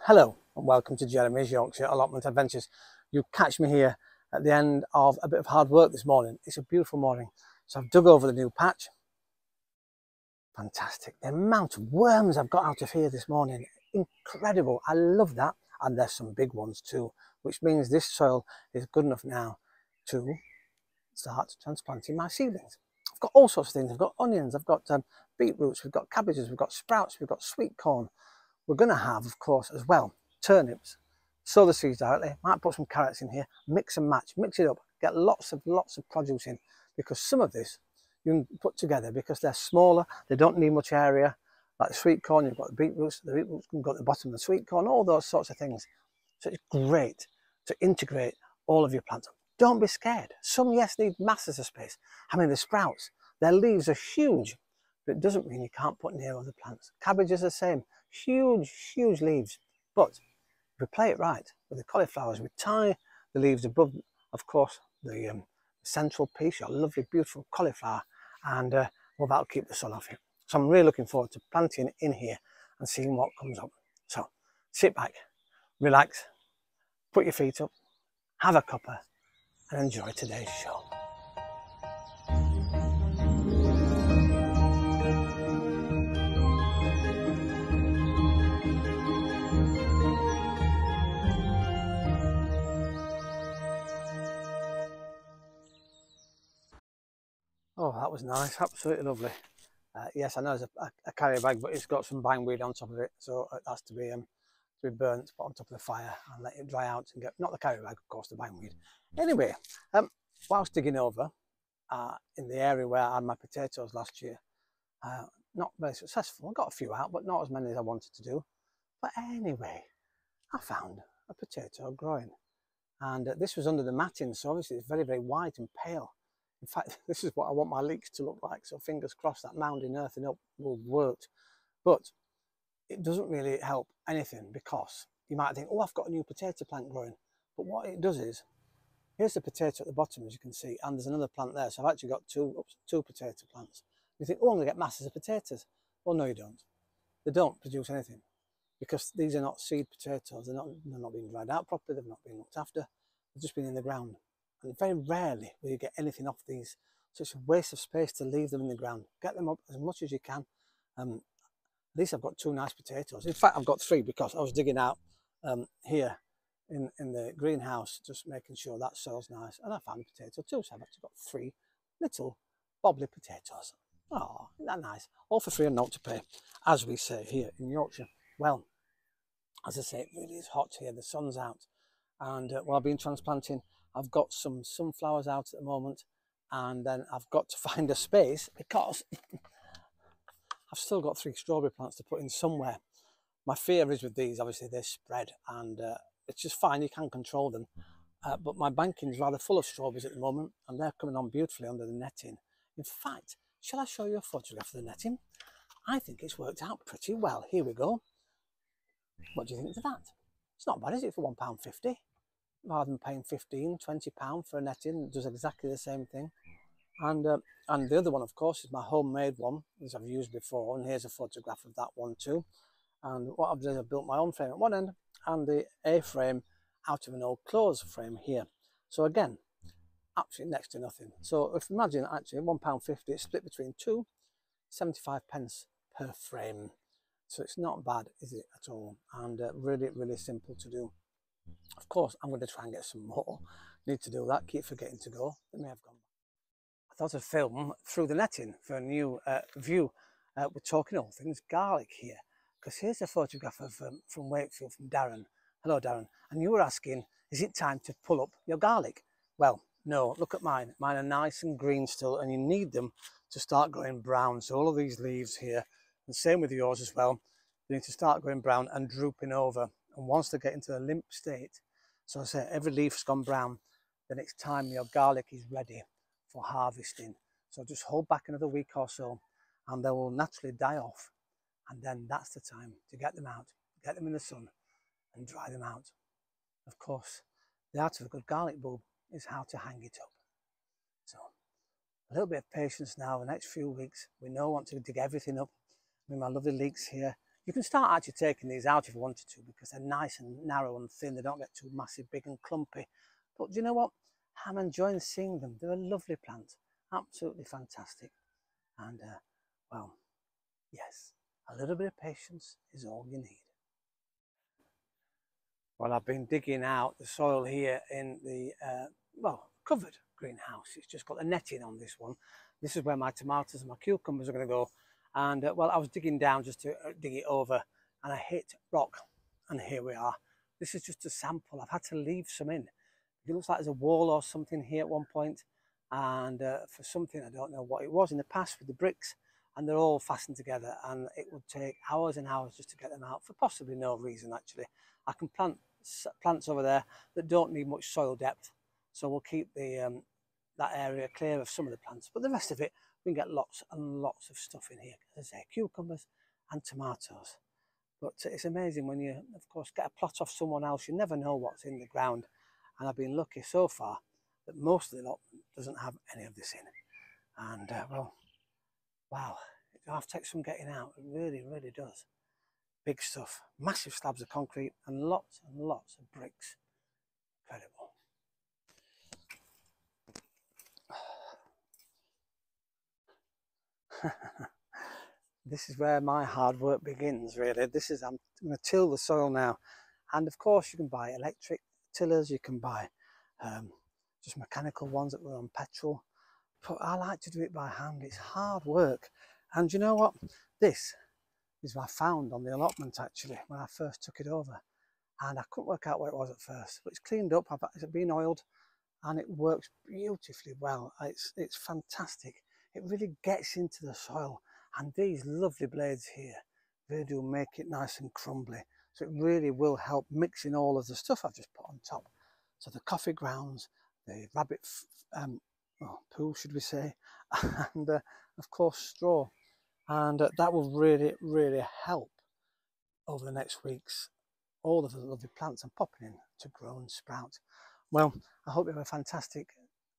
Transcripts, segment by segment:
Hello and welcome to Jeremy's Yorkshire Allotment Adventures. You catch me here at the end of a bit of hard work this morning. It's a beautiful morning. So I've dug over the new patch. Fantastic. The amount of worms I've got out of here this morning. Incredible. I love that. And there's some big ones too, which means this soil is good enough now to start transplanting my seedlings. I've got all sorts of things. I've got onions, I've got beetroots, we've got cabbages, we've got sprouts, we've got sweet corn. We're going to have, of course, as well, turnips. Sow the seeds directly. Might put some carrots in here. Mix and match. Mix it up. Get lots of produce in, because some of this you can put together because they're smaller. They don't need much area. Like the sweet corn, you've got the beetroots. The beetroots can go at the bottom of the sweet corn. All those sorts of things. So it's great to integrate all of your plants. Don't be scared. Some, yes, need masses of space. I mean, the sprouts, their leaves are huge, but it doesn't mean you can't put near other plants. Cabbage is the same. Huge leaves. But if we play it right with the cauliflowers, we tie the leaves above, of course, the central piece, your lovely, beautiful cauliflower, and well, that'll keep the sun off it. So I'm really looking forward to planting in here and seeing what comes up. So sit back, relax, put your feet up, have a cuppa, and enjoy today's show. Oh, that was nice, absolutely lovely. Yes, I know it's a carrier bag, but it's got some bindweed on top of it, so it has to be burnt, put on top of the fire and let it dry out and get, not the carrier bag, of course, the bindweed. Anyway, whilst digging over in the area where I had my potatoes last year, not very successful. I got a few out, but not as many as I wanted to do. But anyway, I found a potato growing, and this was under the matting, so obviously it's very white and pale. In fact, this is what I want my leeks to look like, so fingers crossed that mounding earthing up will work. But it doesn't really help anything, because you might think, oh, I've got a new potato plant growing. But what it does is, here's the potato at the bottom, as you can see, and there's another plant there. So I've actually got two potato plants. You think, oh, I'm going to get masses of potatoes. Well, no, you don't. They don't produce anything, because these are not seed potatoes. They're not being dried out properly. They've not been looked after. They've just been in the ground. And very rarely will you get anything off these. So it's a waste of space to leave them in the ground. Get them up as much as you can. At least I've got two nice potatoes. In fact, I've got three, because I was digging out here in the greenhouse, just making sure that soil's nice. And I found a potato too. So I've actually got three little bobbly potatoes. Oh, isn't that nice? All for free and not to pay, as we say here in Yorkshire. Well, as I say, it really is hot here. The sun's out. And while I've been transplanting, I've got some sunflowers out at the moment, and then I've got to find a space, because I've still got 3 strawberry plants to put in somewhere. My fear is with these, obviously they spread, and it's just fine, you can control them. But my banking is rather full of strawberries at the moment, and they're coming on beautifully under the netting. In fact, shall I show you a photograph of the netting? I think it's worked out pretty well. Here we go. What do you think of that? It's not bad, is it, for £1.50? Rather than paying £15–20 for a netting that does exactly the same thing. And the other one, of course, is my homemade one, as I've used before, and here's a photograph of that one too. And what I've done is I've built my own frame at one end and the A-frame out of an old clothes frame here. So again, absolutely next to nothing. So if you imagine, actually £1.50, it's split between 2.75 per frame. So it's not bad, is it, at all? And really simple to do. Of course, I'm going to try and get some more. Need to do that, keep forgetting to go. They may have gone. I thought I'd film through the netting for a new view. We're talking all things garlic here, because here's a photograph of from Wakefield, from Darren. Hello, Darren. And you were asking, is it time to pull up your garlic? Well, no, look at mine. Mine are nice and green still, and you need them to start going brown. So all of these leaves here, and same with yours as well, they need to start going brown and drooping over. And once they get into a limp state, so I say every leaf's gone brown, then it's time your garlic is ready for harvesting. So just hold back another week or so, and they will naturally die off. And then that's the time to get them out, get them in the sun and dry them out. Of course, the art of a good garlic bulb is how to hang it up. So a little bit of patience now. The next few weeks, we know I want to dig everything up with my lovely leeks here You can start actually taking these out if you wanted to, because they're nice and narrow and thin. They don't get too massive, big and clumpy. But do you know what? I'm enjoying seeing them. They're a lovely plant, absolutely fantastic. And well, yes, a little bit of patience is all you need. Well, I've been digging out the soil here in the, well, covered greenhouse. It's just got the netting on this one. This is where my tomatoes and my cucumbers are going to go. And, well, I was digging down just to dig it over, and I hit rock, and here we are. This is just a sample. I've had to leave some in. It looks like there's a wall or something here at one point, and for something, I don't know what it was in the past with the bricks, and they're all fastened together, and it would take hours and hours just to get them out for possibly no reason. Actually, I can plant plants over there that don't need much soil depth, so we'll keep the that area clear of some of the plants, but the rest of it we can get lots and lots of stuff in here. As I say, cucumbers and tomatoes. But it's amazing when you, of course, get a plot off someone else. You never know what's in the ground, and I've been lucky so far that most of the allotment doesn't have any of this in. And well, wow, it does take some getting out. It really, really does. Big stuff, massive slabs of concrete and lots of bricks. Incredible. This is where my hard work begins, really. This is, I'm going to till the soil now. And of course you can buy electric tillers, you can buy just mechanical ones that run on petrol. But I like to do it by hand. It's hard work. And you know what? This is what I found on the allotment actually when I first took it over. And I couldn't work out what it was at first. But it's cleaned up, it's been oiled, and it works beautifully well. It's fantastic. It really gets into the soil, and these lovely blades here really do make it nice and crumbly. So it really will help mixing all of the stuff I've just put on top. So the coffee grounds, the rabbit well, poo, should we say, and of course straw, and that will really help over the next weeks all of the lovely plants I'm popping in to grow and sprout. Well, I hope you have a fantastic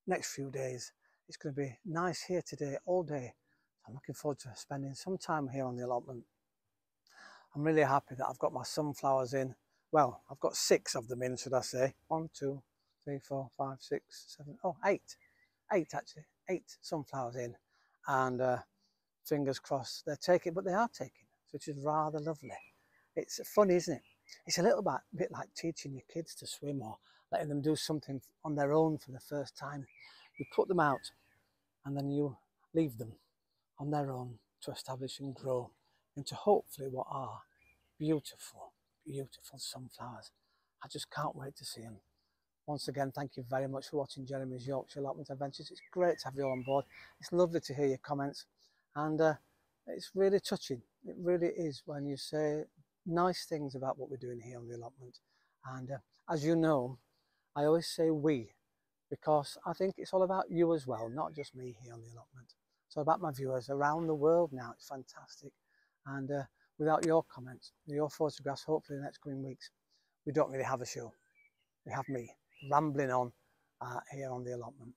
next few days. It's going to be nice here today all day. I'm looking forward to spending some time here on the allotment. I'm really happy that I've got my sunflowers in. Well, I've got 6 of them in, should I say. 1, 2, 3, 4, 5, 6, 7, oh, 8. 8 actually, 8 sunflowers in. And fingers crossed they're taking, but they are taking, which is rather lovely. It's funny, isn't it? It's a little bit like teaching your kids to swim or letting them do something on their own for the first time. You put them out and then you leave them on their own to establish and grow into hopefully what are beautiful, beautiful sunflowers. I just can't wait to see them. Once again, thank you very much for watching Jeremy's Yorkshire Allotment Adventures. It's great to have you all on board. It's lovely to hear your comments, and it's really touching. It really is when you say nice things about what we're doing here on the allotment. And as you know, I always say we, because I think it's all about you as well, not just me here on the allotment. It's all about my viewers around the world now. It's fantastic. And without your comments, your photographs, hopefully in the next coming weeks, we don't really have a show. We have me rambling on here on the allotment.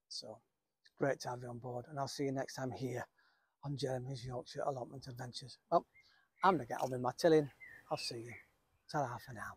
So it's great to have you on board, and I'll see you next time here on Jeremy's Yorkshire Allotment Adventures. Well, I'm going to get on with my tilling. I'll see you. Ta-ra for now.